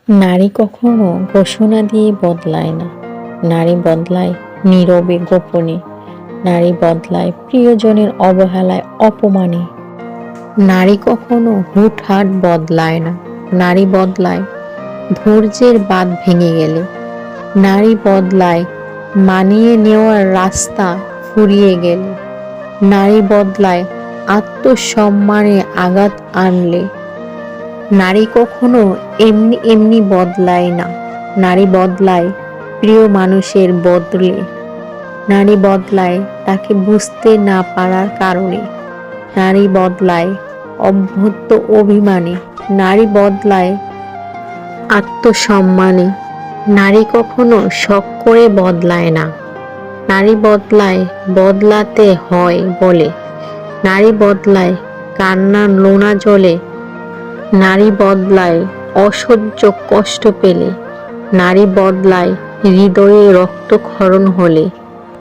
নারী কখনো ঘোষণা দিয়ে বদলায় না। নারী বদলায় নীরবে গোপনে। নারী বদলায় প্রিয়জনের অবহেলায় অপমানে। নারী কখনো হুটহাট বদলায় না। নারী বদলায় ধৈর্যের বাঁধ ভেঙে গেলে। নারী বদলায় মানিয়ে নেওয়ার রাস্তা ফুরিয়ে গেলে। নারী বদলায় আত্মসম্মানে আঘাত আনলে। নারী কখনো এমনি এমনি বদলায় না। নারী বদলায় প্রিয় মানুষের বদলে। নারী বদলায় তাকে বুঝতে না পারার কারণে। নারী বদলায় অভ্যর্থ অভিমানে। নারী বদলায় আত্মসম্মানে। নারী কখনো শখ করে বদলায় না। নারী বদলায় বদলাতে হয় বলে। নারী বদলায় কান্নার লোনা জলে। নারী বদলায় অসহ্য কষ্ট পেলে। নারী বদলায় হৃদয়ে রক্তক্ষরণ হলে।